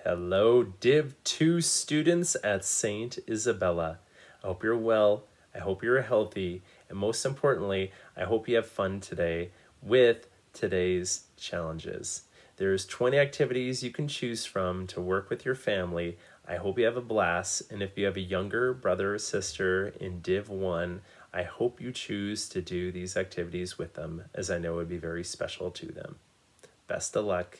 Hello, Div 2 students at St. Isabella. I hope you're well, I hope you're healthy, and most importantly, I hope you have fun today with today's challenges. There's 20 activities you can choose from to work with your family. I hope you have a blast, and if you have a younger brother or sister in Div 1, I hope you choose to do these activities with them, as I know it would be very special to them. Best of luck.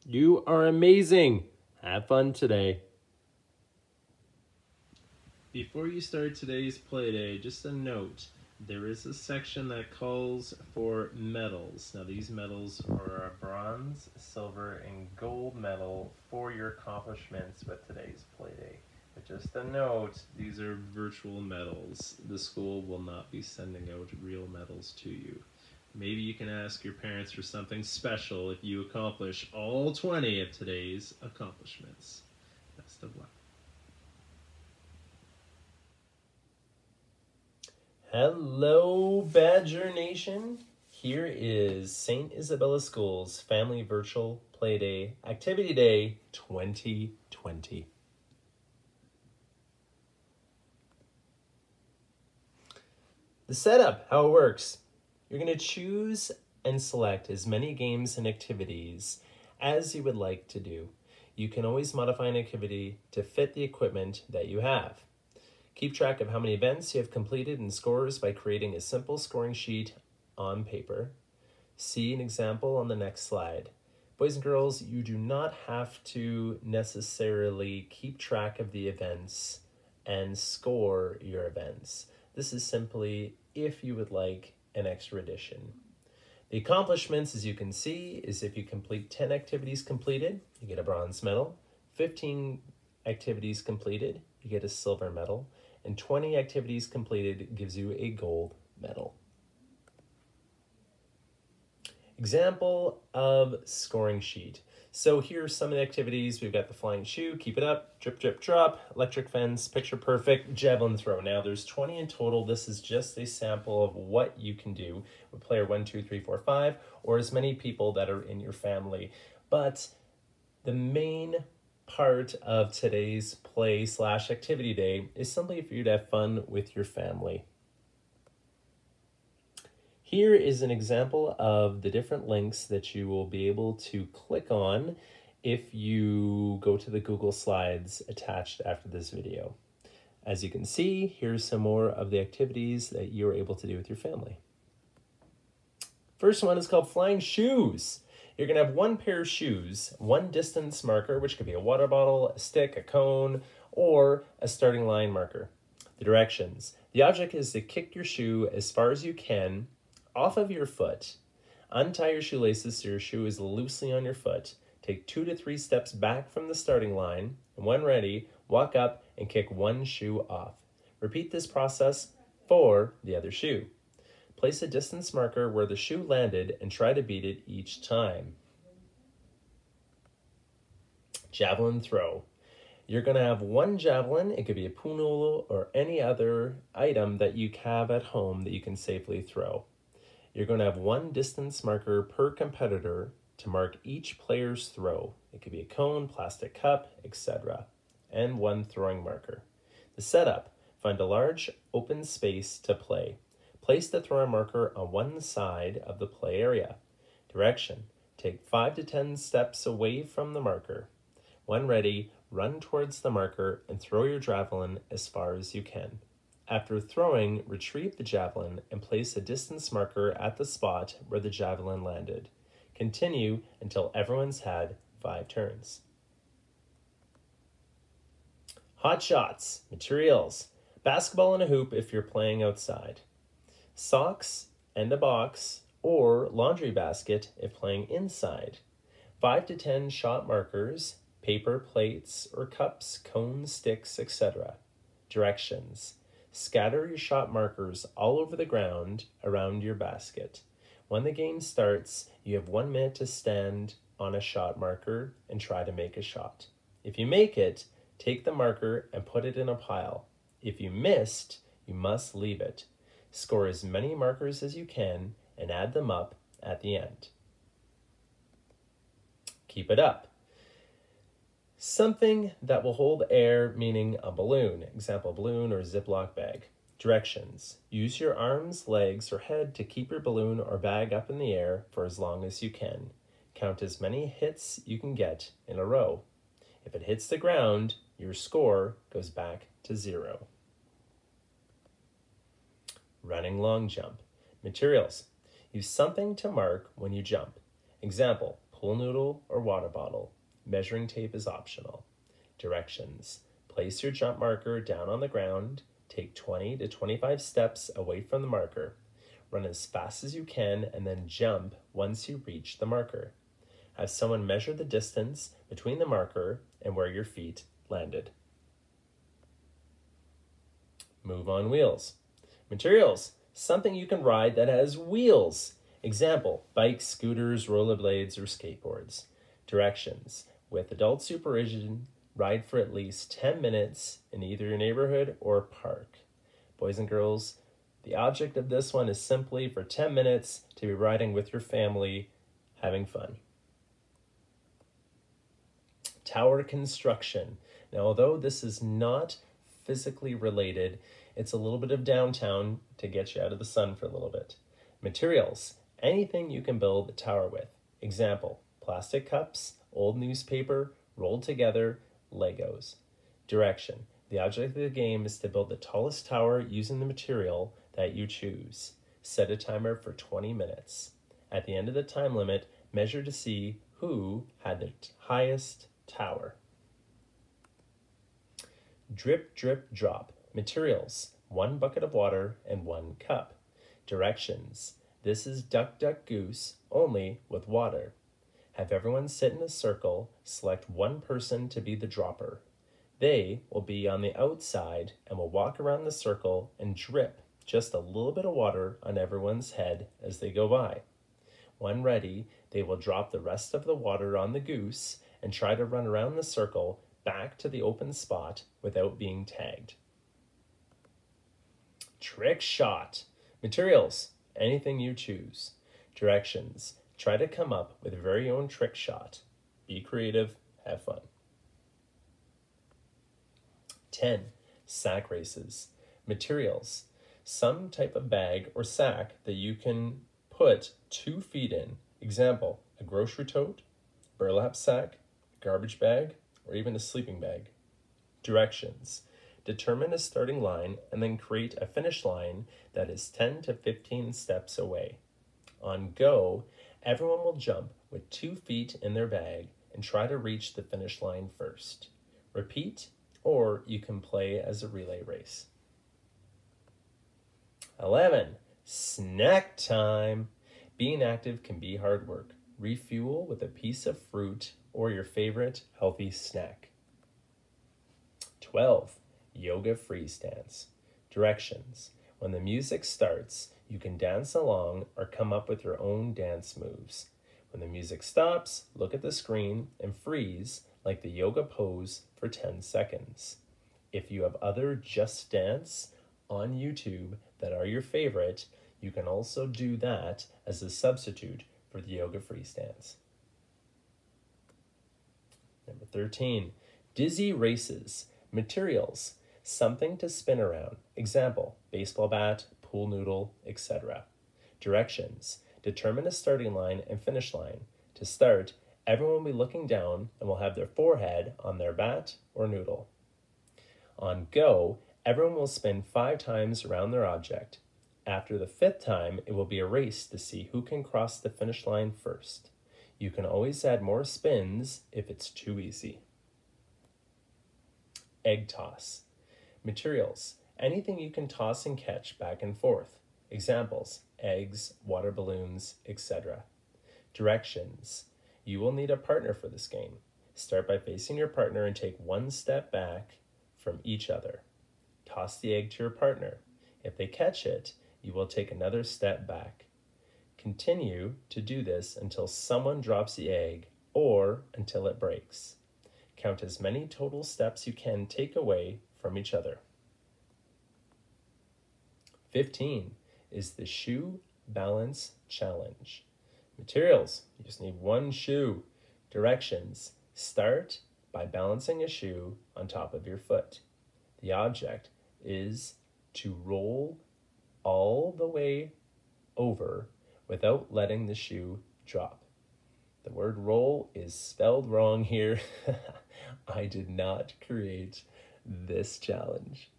You are amazing. Have fun today. Before you start today's play day, just a note. There is a section that calls for medals. Now these medals are a bronze, silver, and gold medal for your accomplishments with today's play day. But just a note, these are virtual medals. The school will not be sending out real medals to you. Maybe you can ask your parents for something special if you accomplish all 20 of today's accomplishments. Best of luck. Hello, Badger Nation. Here is St. Isabella School's Family Virtual Play Day, Activity Day 2020. The setup, how it works. You're going to choose and select as many games and activities as you would like to do. You can always modify an activity to fit the equipment that you have. Keep track of how many events you have completed and scores by creating a simple scoring sheet on paper. See an example on the next slide. Boys and girls, you do not have to necessarily keep track of the events and score your events. This is simply if you would like an extra addition. The accomplishments, as you can see, is if you complete 10 activities completed, you get a bronze medal. 15 activities completed, you get a silver medal. And 20 activities completed gives you a gold medal. Example of scoring sheet. So here are some of the activities. We've got the flying shoe, keep it up, drip, drip, drop, electric fence, picture perfect, javelin throw. Now there's 20 in total. This is just a sample of what you can do with player 1, 2, 3, 4, 5, or as many people that are in your family. But the main part of today's play/activity day is simply for you to have fun with your family. Here is an example of the different links that you will be able to click on if you go to the Google Slides attached after this video. As you can see, here's some more of the activities that you're able to do with your family. First one is called flying shoes. You're going to have one pair of shoes, one distance marker, which could be a water bottle, a stick, a cone, or a starting line marker. The directions. The object is to kick your shoe as far as you can off of your foot. Untie your shoelaces so your shoe is loosely on your foot. Take 2 to 3 steps back from the starting line, and when ready, walk up and kick one shoe off. Repeat this process for the other shoe. Place a distance marker where the shoe landed and try to beat it each time. Javelin throw. You're going to have one javelin. It could be a pool or any other item that you have at home that you can safely throw. You're going to have one distance marker per competitor to mark each player's throw. It could be a cone, plastic cup, etc. And one throwing marker. The setup. Find a large open space to play. Place the throwing marker on one side of the play area. Direction. Take 5 to 10 steps away from the marker. When ready, run towards the marker and throw your javelin as far as you can. After throwing, retrieve the javelin and place a distance marker at the spot where the javelin landed. Continue until everyone's had 5 turns. Hot shots. Materials. Basketball and a hoop if you're playing outside. Socks and a box or laundry basket if playing inside. 5 to 10 shot markers, paper plates or cups, cones, sticks, etc. Directions. Scatter your shot markers all over the ground around your basket. When the game starts, you have 1 minute to stand on a shot marker and try to make a shot. If you make it, take the marker and put it in a pile. If you missed, you must leave it. Score as many markers as you can and add them up at the end. Keep it up. Something that will hold air, meaning a balloon. Example, balloon or Ziploc bag. Directions. Use your arms, legs, or head to keep your balloon or bag up in the air for as long as you can. Count as many hits you can get in a row. If it hits the ground, your score goes back to 0. Running long jump. Materials. Use something to mark when you jump. Example, pool noodle or water bottle. Measuring tape is optional. Directions. Place your jump marker down on the ground. Take 20 to 25 steps away from the marker. Run as fast as you can and then jump once you reach the marker. Have someone measure the distance between the marker and where your feet landed. Move on wheels. Materials. Something you can ride that has wheels. Example, bikes, scooters, rollerblades, or skateboards. Directions. With adult supervision, ride for at least 10 minutes in either your neighborhood or park. Boys and girls, the object of this one is simply for 10 minutes to be riding with your family, having fun. Tower construction. Now, although this is not physically related, it's a little bit of downtown to get you out of the sun for a little bit. Materials. Anything you can build a tower with. Example, plastic cups, old newspaper, rolled together, Legos. Direction. The object of the game is to build the tallest tower using the material that you choose. Set a timer for 20 minutes. At the end of the time limit, measure to see who had the highest tower. Drip, drip, drop. Materials. 1 bucket of water and 1 cup. Directions. This is Duck, Duck, Goose, only with water. Have everyone sit in a circle, select one person to be the dropper. They will be on the outside and will walk around the circle and drip just a little bit of water on everyone's head as they go by. When ready, they will drop the rest of the water on the goose and try to run around the circle back to the open spot without being tagged. Trick shot. Materials. Anything you choose. Directions. Try to come up with your very own trick shot. Be creative, have fun. 10. Sack races. Materials. Some type of bag or sack that you can put 2 feet in. Example, a grocery tote, burlap sack, garbage bag, or even a sleeping bag. Directions. Determine a starting line and then create a finish line that is 10 to 15 steps away. On go, everyone will jump with 2 feet in their bag and try to reach the finish line first. Repeat, or you can play as a relay race. 11. Snack time. Being active can be hard work. Refuel with a piece of fruit or your favorite healthy snack. 12. Yoga freeze dance. Directions. When the music starts, you can dance along or come up with your own dance moves. When the music stops, look at the screen and freeze like the yoga pose for 10 seconds. If you have other Just Dance on YouTube that are your favorite, you can also do that as a substitute for the yoga freeze dance. Number 13, dizzy races. Materials. Something to spin around. Example, baseball bat, pool noodle, etc. Directions. Determine a starting line and finish line. To start, everyone will be looking down and will have their forehead on their bat or noodle. On go, everyone will spin 5 times around their object. After the 5th time, it will be a race to see who can cross the finish line first. You can always add more spins if it's too easy. Egg toss. Materials. Anything you can toss and catch back and forth. Examples, eggs, water balloons, etc. Directions. You will need a partner for this game. Start by facing your partner and take 1 step back from each other. Toss the egg to your partner. If they catch it, you will take another step back. Continue to do this until someone drops the egg or until it breaks. Count as many total steps you can take away from each other. 15 is the shoe balance challenge. Materials, you just need 1 shoe. Directions, start by balancing a shoe on top of your foot. The object is to roll all the way over without letting the shoe drop. The word roll is spelled wrong here. I did not create this challenge.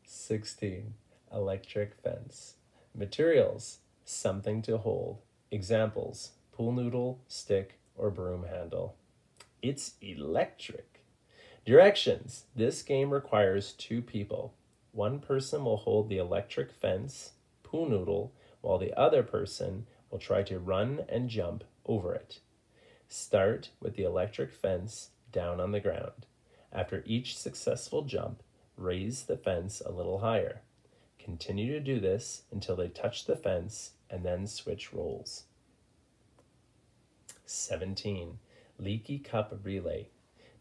16. Electric fence. Materials, something to hold. Examples, pool noodle, stick, or broom handle. It's electric. Directions. This game requires 2 people. One person will hold the electric fence, pool noodle, while the other person will try to run and jump over it. Start with the electric fence down on the ground. After each successful jump, raise the fence a little higher. Continue to do this until they touch the fence and then switch roles. 17. Leaky cup relay.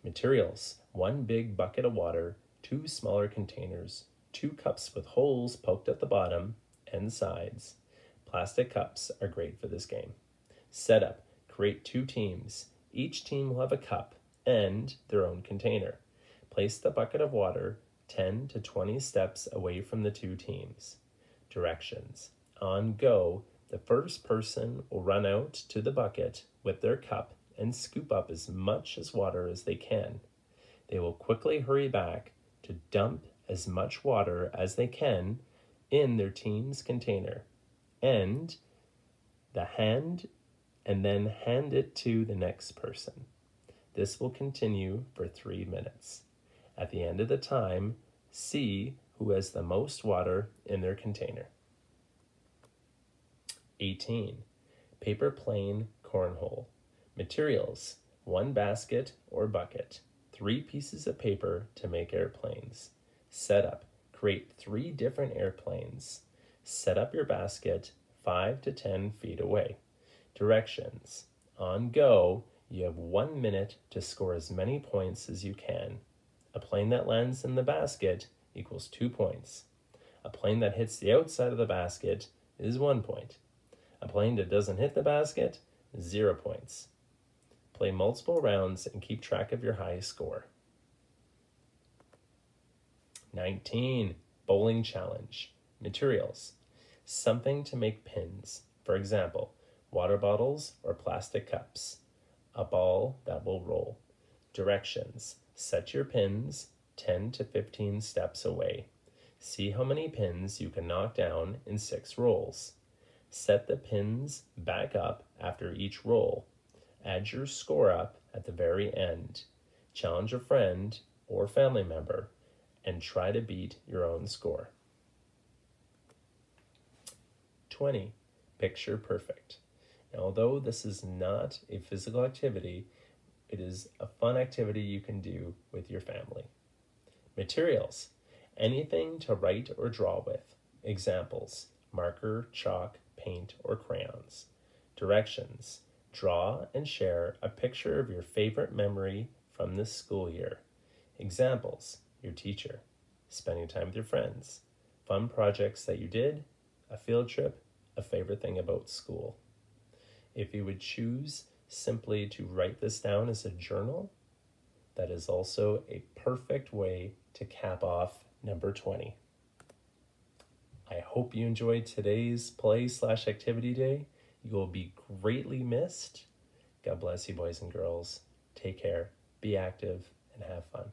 Materials, 1 big bucket of water, 2 smaller containers, 2 cups with holes poked at the bottom and sides. Plastic cups are great for this game. Setup, create 2 teams. Each team will have a cup and their own container. Place the bucket of water 10 to 20 steps away from the 2 teams. Directions. On go, the first person will run out to the bucket with their cup and scoop up as much as water as they can. They will quickly hurry back to dump as much water as they can in their team's container and then hand it to the next person. This will continue for 3 minutes. At the end of the time, see who has the most water in their container. 18. Paper plane cornhole. Materials, 1 basket or bucket, 3 pieces of paper to make airplanes. Setup, create 3 different airplanes. Set up your basket 5 to 10 feet away. Directions. On go, you have 1 minute to score as many points as you can. A plane that lands in the basket equals 2 points. A plane that hits the outside of the basket is 1 point. A plane that doesn't hit the basket, 0 points. Play multiple rounds and keep track of your highest score. 19. Bowling challenge. Materials, something to make pins. For example, water bottles or plastic cups. A ball that will roll. Directions, set your pins 10 to 15 steps away. See how many pins you can knock down in 6 rolls. Set the pins back up after each roll. Add your score up at the very end. Challenge a friend or family member and try to beat your own score. 20. Picture perfect. Now, although this is not a physical activity, it is a fun activity you can do with your family. Materials, anything to write or draw with. Examples, marker, chalk, paint, or crayons. Directions, draw and share a picture of your favorite memory from this school year. Examples, your teacher, spending time with your friends, fun projects that you did, a field trip, a favorite thing about school. If you would choose simply to write this down as a journal, that is also a perfect way to cap off number 20. I hope you enjoyed today's play/activity day. You will be greatly missed. God bless you, boys and girls. Take care, be active, and have fun.